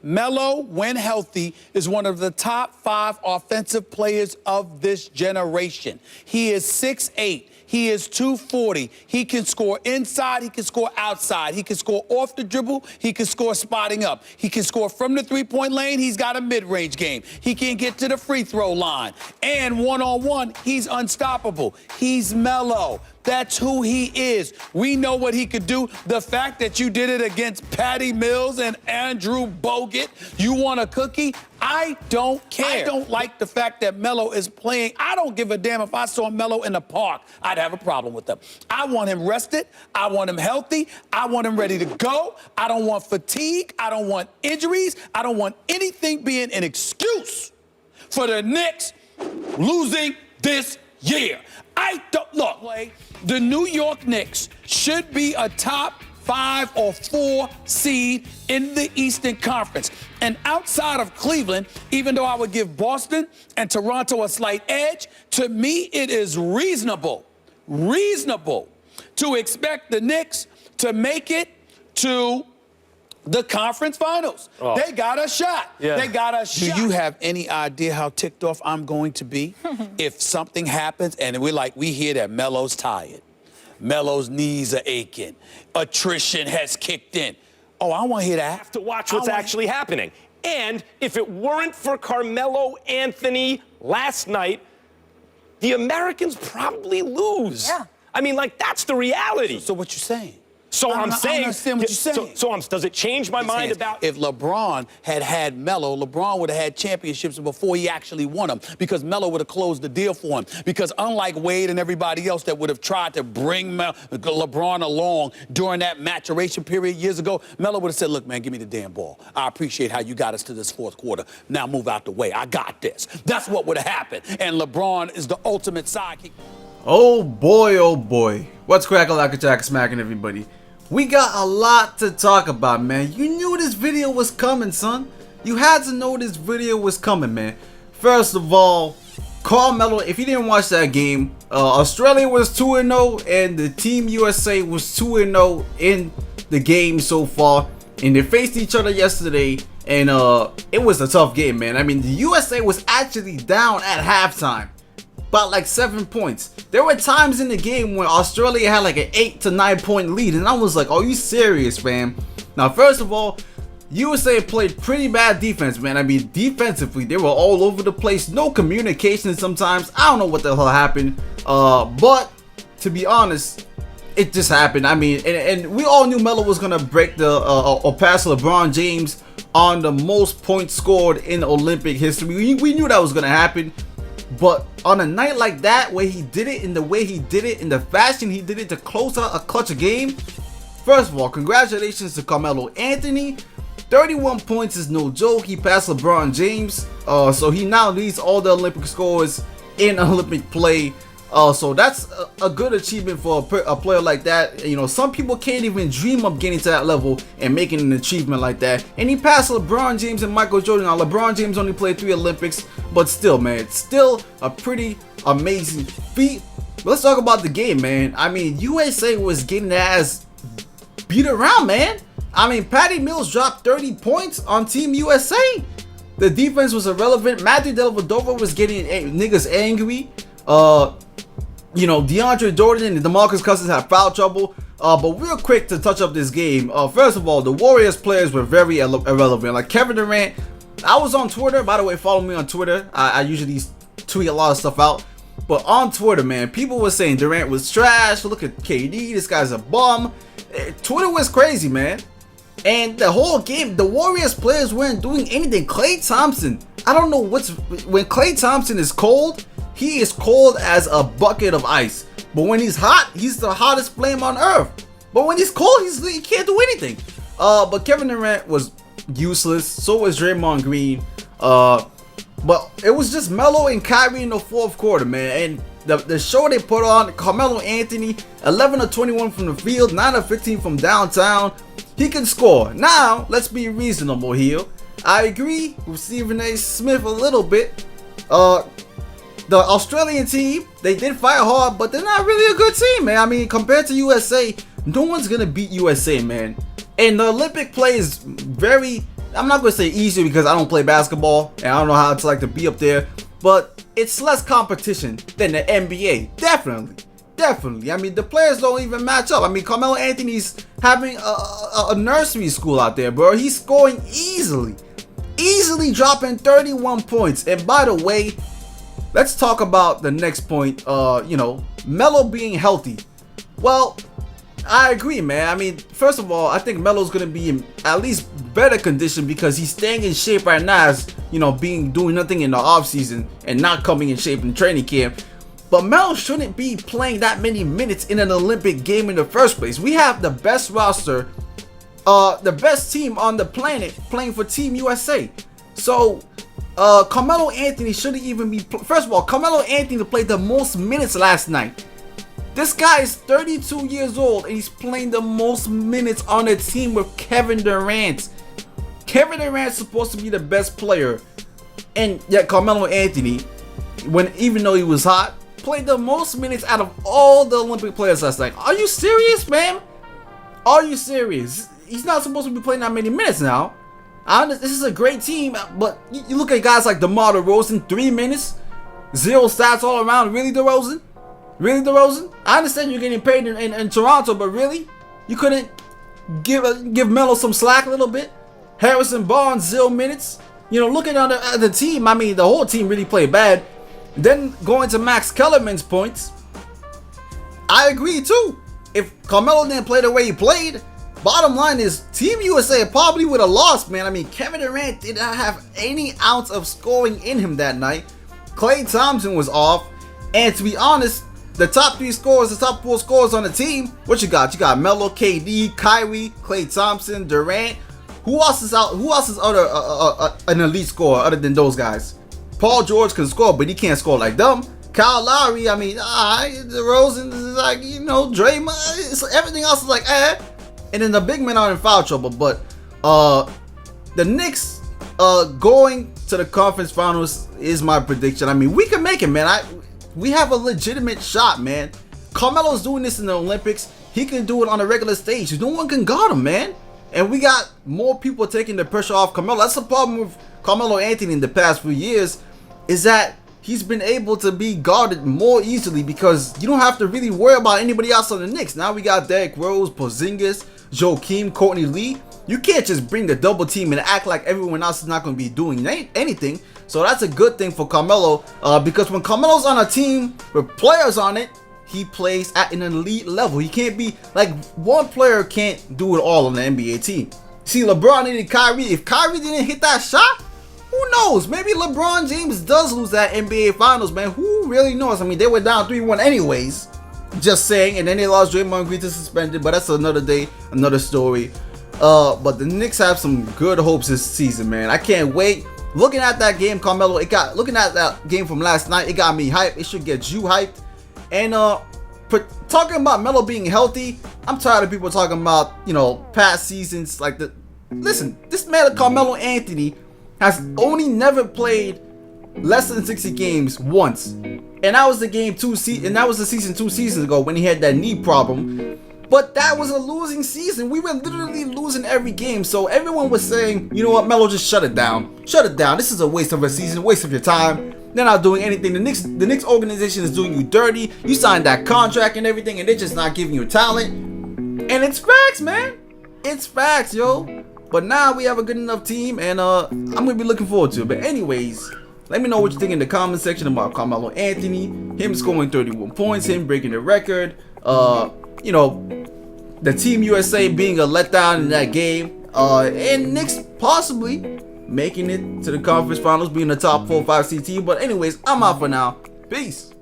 Melo, when healthy, is one of the top 5 offensive players of this generation. He is 6'8". He is 240. He can score inside. He can score outside. He can score off the dribble. He can score spotting up. He can score from the three-point lane. He's got a mid-range game. He can get to the free throw line. And one-on-one, he's unstoppable. He's Melo. That's who he is. We know what he could do. The fact that you did it against Patty Mills and Andrew Bogut, you want a cookie? I don't care. I don't like the fact that Melo is playing. I don't give a damn if I saw Melo in the park. I'd have a problem with him. I want him rested. I want him healthy. I want him ready to go. I don't want fatigue. I don't want injuries. I don't want anything being an excuse for the Knicks losing this year. I don't look. The New York Knicks should be a top 5 or 4 seed in the Eastern Conference. And outside of Cleveland, even though I would give Boston and Toronto a slight edge, to me it is reasonable to expect the Knicks to make it to the conference finals. Oh. They got a shot. Yeah. They got a shot. Do you have any idea how ticked off I'm going to be if something happens and we hear that Melo's tired? Melo's knees are aching. Attrition has kicked in. Oh, I want to hear that. I have to watch what's actually happening. And if it weren't for Carmelo Anthony last night, the Americans probably lose. Yeah. I mean, that's the reality. So what you saying? So I'm saying, I understand what you're saying. Does it change my mind about... If LeBron had Melo, LeBron would have had championships before he actually won them, because Melo would have closed the deal for him. Because unlike Wade and everybody else that would have tried to bring LeBron along during that maturation period years ago, Melo would have said, look, man, give me the damn ball. I appreciate how you got us to this fourth quarter. Now move out the way. I got this. That's what would have happened. And LeBron is the ultimate sidekick. Oh boy. What's cracking like a jack smacking everybody? We got a lot to talk about, man. You knew this video was coming, son. You had to know this video was coming, man. First of all, Carmelo, if you didn't watch that game, Australia was 2-0 and the Team USA was 2-0 in the game so far. And they faced each other yesterday, and it was a tough game, man. I mean, the USA was actually down at halftime. About 7 points. There were times in the game when Australia had an 8 to 9 point lead, and I was like, are you serious, man? Now, first of all, USA played pretty bad defense, man. I mean, defensively, they were all over the place. No communication sometimes. I don't know what the hell happened. But to be honest, it just happened. I mean, and we all knew Melo was gonna break the or pass LeBron James on the most points scored in Olympic history. We knew that was gonna happen. But on a night like that, where he did it in the way he did it, in the fashion he did it to close out a clutch game, first of all, congratulations to Carmelo Anthony. 31 points is no joke. He passed LeBron James, so he now leads all the Olympic scores in Olympic play. So that's a good achievement for a player like that. You know, some people can't even dream of getting to that level and making an achievement like that. And he passed LeBron James and Michael Jordan. Now, LeBron James only played 3 Olympics, but still, man, it's still a pretty amazing feat. But let's talk about the game, man. I mean, USA was getting their ass beat around, man. I mean, Patty Mills dropped 30 points on Team USA. The defense was irrelevant. Matthew Dellavedova was getting niggas angry. You know, DeAndre Jordan and DeMarcus Cousins had foul trouble. But real quick to touch up this game. First of all, the Warriors players were very irrelevant. Like Kevin Durant, I was on Twitter. By the way, follow me on Twitter. I usually tweet a lot of stuff out. But on Twitter, man, people were saying Durant was trash. Look at KD. This guy's a bum. Twitter was crazy, man. And the whole game, the Warriors players weren't doing anything. Klay Thompson, I don't know when Klay Thompson is cold, he is cold as a bucket of ice. But when he's hot, he's the hottest flame on earth. But when he's cold, he can't do anything. But Kevin Durant was useless. So was Draymond Green. But it was just Melo and Kyrie in the fourth quarter, man. And the show they put on, Carmelo Anthony, 11 of 21 from the field, 9 of 15 from downtown. He can score. Now, let's be reasonable here. I agree with Stephen A. Smith a little bit. The Australian team, they did fight hard, but they're not really a good team, man. I mean, compared to USA, no one's going to beat USA, man. And the Olympic play is very, I'm not gonna say easier because I don't play basketball and I don't know how it's like to be up there, but it's less competition than the NBA. Definitely. I mean, the players don't even match up. I mean, Carmelo Anthony's having a nursery school out there, bro. He's scoring easily dropping 31 points. And by the way, let's talk about the next point. Melo being healthy. Well, I agree, man. I mean, first of all, I think Melo's gonna be in at least better condition because he's staying in shape right now, as doing nothing in the off season and not coming in shape in training camp. But Melo shouldn't be playing that many minutes in an Olympic game in the first place. We have the best roster, the best team on the planet playing for Team USA. So, Carmelo Anthony shouldn't even be. First of all, Carmelo Anthony played the most minutes last night. This guy is 32 years old and he's playing the most minutes on a team with Kevin Durant. Kevin Durant's supposed to be the best player, and yet Carmelo Anthony, even though he was hot, played the most minutes out of all the Olympic players last night. Are you serious, man? Are you serious? He's not supposed to be playing that many minutes now. This is a great team, but you look at guys like DeMar DeRozan, 3 minutes, 0 stats all around. Really, DeRozan? Really, DeRozan? I understand you're getting paid in Toronto, but really? You couldn't give Melo some slack a little bit? Harrison Barnes, 0 minutes. Looking at the team, I mean, the whole team really played bad. Then going to Max Kellerman's points, I agree too. If Carmelo didn't play the way he played, bottom line is Team USA probably would have lost, man. I mean, Kevin Durant did not have any ounce of scoring in him that night. Klay Thompson was off. And to be honest, the top 3 scorers, the top 4 scorers on the team, what you got? You got Melo, KD, Kyrie, Klay Thompson, Durant. Who else is out? Who else is an elite scorer other than those guys? Paul George can score, but he can't score like them. Kyle Lowry, I mean, DeRozan is like, Draymond. So everything else is like, And then the big men are in foul trouble. But the Knicks going to the conference finals is my prediction. I mean, we can make it, man. We have a legitimate shot, man. Carmelo's doing this in the Olympics. He can do it on a regular stage. No one can guard him, man. And we got more people taking the pressure off Carmelo. That's the problem with Carmelo Anthony in the past few years, is that he's been able to be guarded more easily because you don't have to really worry about anybody else on the Knicks. Now we got Derrick Rose, Porzingis, Joakim, Courtney Lee. You can't just bring the double team and act like everyone else is not going to be doing anything. So that's a good thing for Carmelo, because when Carmelo's on a team with players on it, he plays at an elite level. He can't be like, one player can't do it all on the NBA team. See, LeBron needed Kyrie. If Kyrie didn't hit that shot, who knows? Maybe LeBron James does lose that NBA Finals, man. Who really knows? I mean, they were down 3-1 anyways. Just saying. And then they lost Draymond Green to suspended, but that's another day, another story. But the Knicks have some good hopes this season, man. I can't wait. Looking at that game, Carmelo, looking at that game from last night, it got me hyped. It should get you hyped. And talking about Melo being healthy, I'm tired of people talking about, past seasons like listen, this man Carmelo Anthony has only never played less than 60 games once. And that was the season 2 seasons ago when he had that knee problem. But that was a losing season. We were literally losing every game. So everyone was saying, you know what, Melo, just shut it down. Shut it down. This is a waste of a season, waste of your time. They're not doing anything. The Knicks organization is doing you dirty. You signed that contract and everything, and they're just not giving you talent. And it's facts, man. It's facts, yo. But now we have a good enough team, and I'm gonna be looking forward to it. But anyways, let me know what you think in the comment section about Carmelo Anthony, him scoring 31 points, him breaking the record. The Team USA being a letdown in that game, and Knicks possibly making it to the conference finals, being the top 4-5 seed team. But anyways, I'm out for now. Peace.